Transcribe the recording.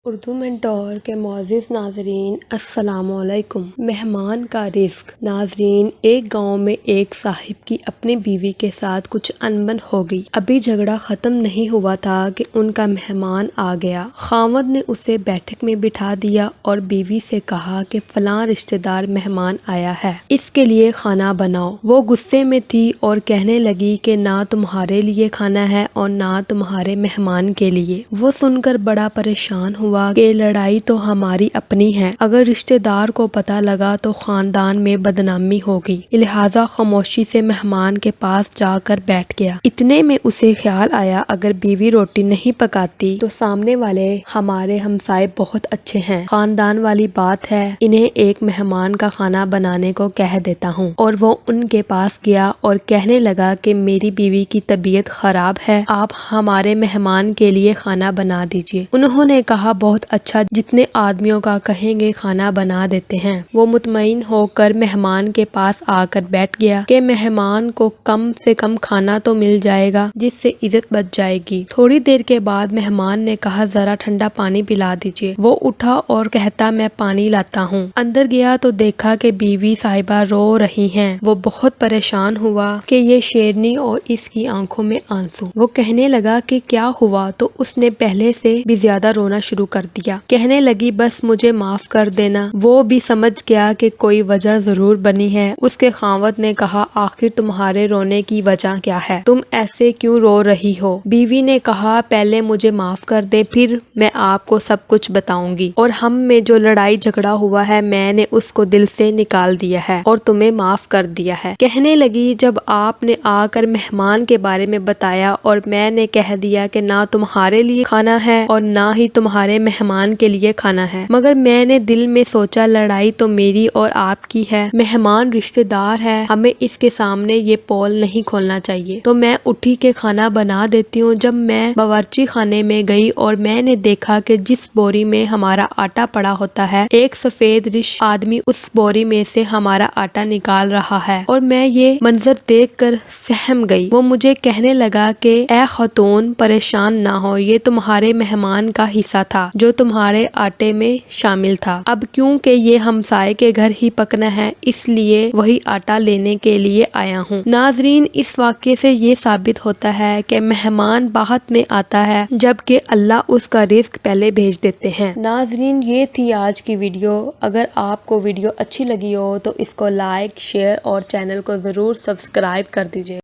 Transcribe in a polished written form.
Urdu mentor کے معزز ناظرین السلام علیکم۔ مہمان کا رزق۔ ناظرین، ایک گاؤں میں ایک صاحب کی اپنی بیوی کے ساتھ کچھ انبن ہو گئی۔ ابھی جھگڑا ختم نہیں ہوا تھا کہ ان کا مہمان آ گیا۔ خاوند نے اسے بیٹھک میں بٹھا دیا اور بیوی سے کہا کہ فلاں رشتہ دار مہمان آیا ہے، اس کے لیے کھانا بناؤ۔ وہ غصے میں تھی اور کہنے لگی کہ نہ تمہارے لیے کھانا ہے اور نہ تمہارے مہمان کے لیے۔ وہ سن کر بڑا پریشان ہوا کہ لڑائی تو ہماری اپنی ہے، اگر رشتہ دار کو پتہ لگا تو خاندان میں بدنامی ہوگی، لہٰذا خاموشی سے مہمان کے پاس جا کر بیٹھ گیا۔ اتنے میں اسے خیال آیا اگر بیوی روٹی نہیں پکاتی تو سامنے والے ہمارے ہمسائے بہت اچھے ہیں، خاندان والی بات ہے، انہیں ایک مہمان کا کھانا بنانے کو کہہ دیتا ہوں۔ اور وہ ان کے پاس گیا اور کہنے لگا کہ میری بیوی کی طبیعت خراب ہے، آپ ہمارے مہمان کے لیے کھانا بنا دیجیے۔ انہوں نے کہا بہت اچھا، جتنے آدمیوں کا کہیں گے کھانا بنا دیتے ہیں۔ وہ مطمئن ہو کر مہمان کے پاس آ کر بیٹھ گیا کہ مہمان کو کم سے کم کھانا تو مل جائے گا جس سے عزت بچ جائے گی۔ تھوڑی دیر کے بعد مہمان نے کہا ذرا ٹھنڈا پانی پلا دیجیے۔ وہ اٹھا اور کہتا میں پانی لاتا ہوں۔ اندر گیا تو دیکھا کہ بیوی صاحبہ رو رہی ہیں۔ وہ بہت پریشان ہوا کہ یہ شیرنی اور اس کی آنکھوں میں آنسو۔ وہ کہنے لگا کہ کیا ہوا تو اس نے پہلے سے بھی زیادہ رونا شروع کر دیا۔ کہنے لگی بس مجھے معاف کر دینا۔ وہ بھی سمجھ گیا کہ کوئی وجہ ضرور بنی ہے۔ اس کے خاوند نے کہا آخر تمہارے رونے کی وجہ کیا ہے؟ تم ایسے کیوں رو رہی ہو؟ بیوی نے کہا پہلے مجھے معاف کر دے، پھر میں آپ کو سب کچھ بتاؤں گی، اور ہم میں جو لڑائی جھگڑا ہوا ہے میں نے اس کو دل سے نکال دیا ہے اور تمہیں معاف کر دیا ہے۔ کہنے لگی جب آپ نے آ کر مہمان کے بارے میں بتایا اور میں نے کہہ دیا کہ نہ تمہارے لیے کھانا ہے اور نہ ہی تمہارے مہمان کے لیے کھانا ہے، مگر میں نے دل میں سوچا لڑائی تو میری اور آپ کی ہے، مہمان رشتہ دار ہے، ہمیں اس کے سامنے یہ پول نہیں کھولنا چاہیے، تو میں اٹھی کے کھانا بنا دیتی ہوں۔ جب میں باورچی خانے میں گئی اور میں نے دیکھا کہ جس بوری میں ہمارا آٹا پڑا ہوتا ہے ایک سفید ریش آدمی اس بوری میں سے ہمارا آٹا نکال رہا ہے، اور میں یہ منظر دیکھ کر سہم گئی۔ وہ مجھے کہنے لگا کہ اے خاتون پریشان نہ ہو، یہ تمہارے مہمان کا حصہ تھا جو تمہارے آٹے میں شامل تھا، اب کیونکہ یہ ہمسائے کے گھر ہی پکنا ہے اس لیے وہی آٹا لینے کے لیے آیا ہوں۔ ناظرین، اس واقعے سے یہ ثابت ہوتا ہے کہ مہمان بعد میں آتا ہے جبکہ اللہ اس کا رزق پہلے بھیج دیتے ہیں۔ ناظرین، یہ تھی آج کی ویڈیو۔ اگر آپ کو ویڈیو اچھی لگی ہو تو اس کو لائک، شیئر اور چینل کو ضرور سبسکرائب کر دیجیے۔